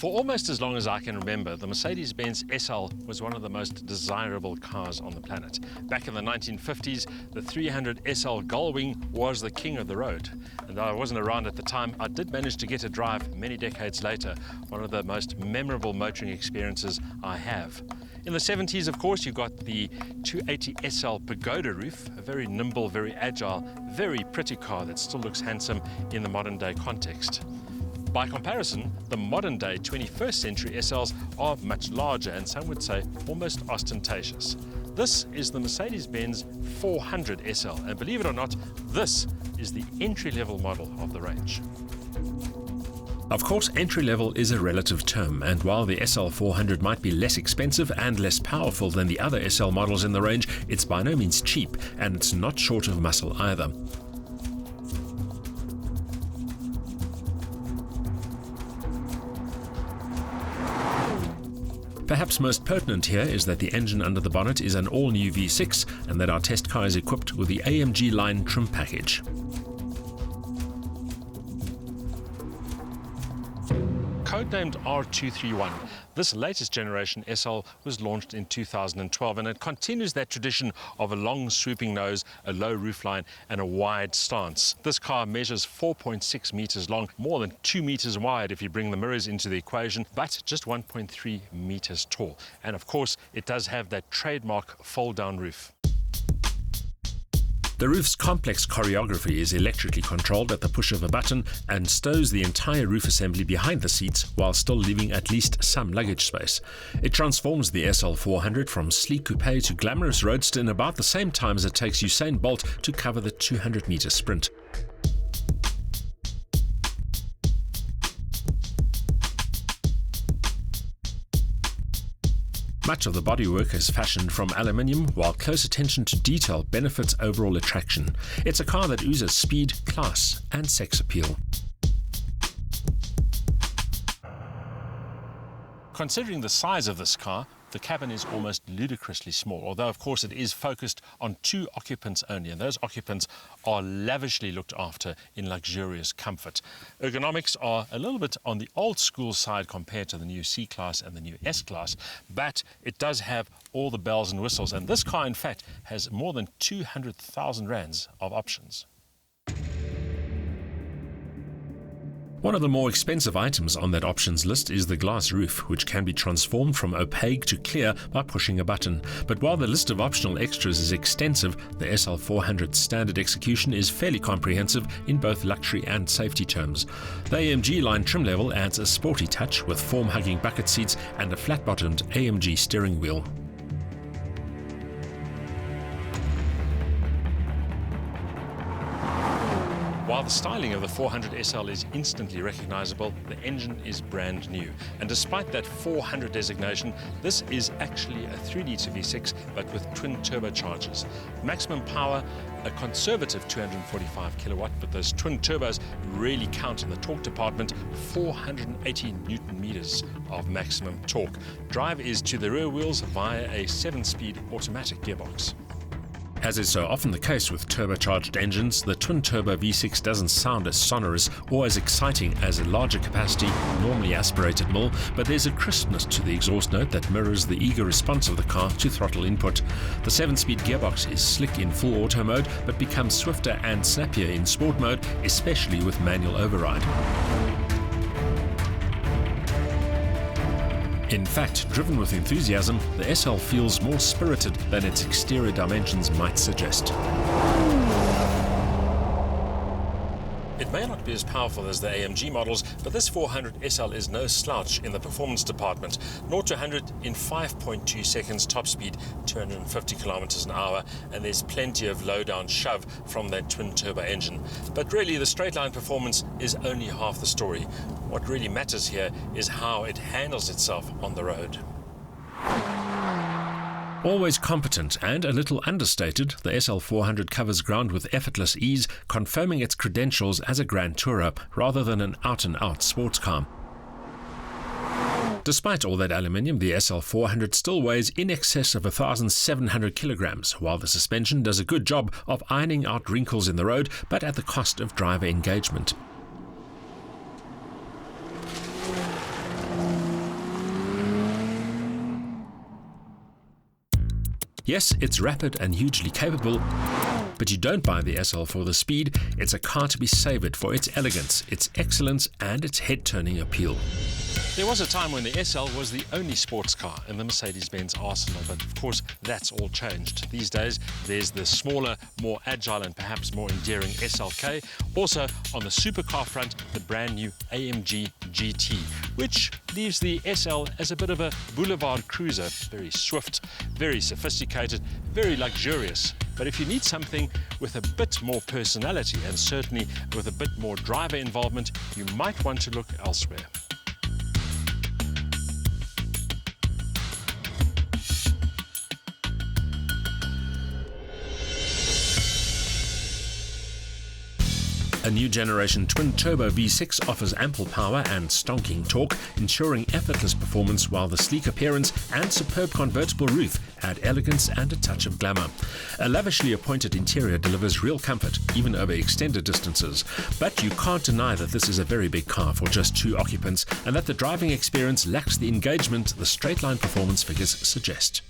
For almost as long as I can remember, the Mercedes-Benz SL was one of the most desirable cars on the planet. Back in the 1950s, the 300 SL Gullwing was the king of the road. And though I wasn't around at the time, I did manage to get a drive many decades later, one of the most memorable motoring experiences I have. In the 70s, of course, you got the 280 SL Pagoda roof, a very nimble, very agile, very pretty car that still looks handsome in the modern day context. By comparison, the modern day 21st century SLs are much larger and some would say almost ostentatious. This is the Mercedes-Benz 400 SL, and believe it or not, this is the entry-level model of the range. Of course, entry-level is a relative term, and while the SL400 might be less expensive and less powerful than the other SL models in the range, it's by no means cheap, and it's not short of muscle either. Perhaps most pertinent here is that the engine under the bonnet is an all-new V6 and that our test car is equipped with the AMG line trim package. Codenamed R231, this latest generation SL was launched in 2012 and it continues that tradition of a long swooping nose, a low roofline and a wide stance. This car measures 4.6 meters long, more than 2 meters wide if you bring the mirrors into the equation, but just 1.3 meters tall. And of course, it does have that trademark fold-down roof. The roof's complex choreography is electrically controlled at the push of a button and stows the entire roof assembly behind the seats while still leaving at least some luggage space. It transforms the SL400 from sleek coupe to glamorous roadster in about the same time as it takes Usain Bolt to cover the 200-meter sprint. Much of the bodywork is fashioned from aluminium, while close attention to detail benefits overall attraction. It's a car that oozes speed, class, and sex appeal. Considering the size of this car, the cabin is almost ludicrously small, although of course it is focused on 2 occupants only, and those occupants are lavishly looked after in luxurious comfort. Ergonomics are a little bit on the old school side compared to the new C-Class and the new S-Class, but it does have all the bells and whistles, and this car in fact has more than 200,000 rands of options. One of the more expensive items on that options list is the glass roof, which can be transformed from opaque to clear by pushing a button. But while the list of optional extras is extensive, the SL400's standard execution is fairly comprehensive in both luxury and safety terms. The AMG line trim level adds a sporty touch with form-hugging bucket seats and a flat-bottomed AMG steering wheel. While the styling of the 400 SL is instantly recognizable, the engine is brand new. And despite that 400 designation, this is actually a 3-litre V6, but with twin turbochargers. Maximum power, a conservative 245 kilowatt, but those twin turbos really count in the torque department, 480 Newton meters of maximum torque. Drive is to the rear wheels via a 7-speed automatic gearbox. As is so often the case with turbocharged engines, the twin-turbo V6 doesn't sound as sonorous or as exciting as a larger capacity, normally aspirated mill, but there's a crispness to the exhaust note that mirrors the eager response of the car to throttle input. The 7-speed gearbox is slick in full auto mode, but becomes swifter and snappier in sport mode, especially with manual override. In fact, driven with enthusiasm, the SL feels more spirited than its exterior dimensions might suggest. It may not be as powerful as the AMG models, but this 400 SL is no slouch in the performance department. 0 to 100 in 5.2 seconds, top speed 250 kilometers an hour, and there's plenty of low-down shove from that twin-turbo engine. But really, the straight-line performance is only half the story. What really matters here is how it handles itself on the road. Always competent and a little understated, the SL400 covers ground with effortless ease, confirming its credentials as a Grand Tourer rather than an out-and-out sports car. Despite all that aluminium, the SL400 still weighs in excess of 1,700 kilograms, while the suspension does a good job of ironing out wrinkles in the road, but at the cost of driver engagement. Yes, it's rapid and hugely capable, but you don't buy the SL for the speed. It's a car to be savoured for its elegance, its excellence and its head-turning appeal. There was a time when the SL was the only sports car in the Mercedes-Benz arsenal, but of course that's all changed. These days there's the smaller, more agile and perhaps more endearing SLK. Also on the supercar front, the brand new AMG GT, which leaves the SL as a bit of a boulevard cruiser. Very swift, very sophisticated, very luxurious. But if you need something with a bit more personality and certainly with a bit more driver involvement, you might want to look elsewhere. A new generation twin-turbo V6 offers ample power and stonking torque, ensuring effortless performance, while the sleek appearance and superb convertible roof add elegance and a touch of glamour. A lavishly appointed interior delivers real comfort, even over extended distances. But you can't deny that this is a very big car for just 2 occupants, and that the driving experience lacks the engagement the straight-line performance figures suggest.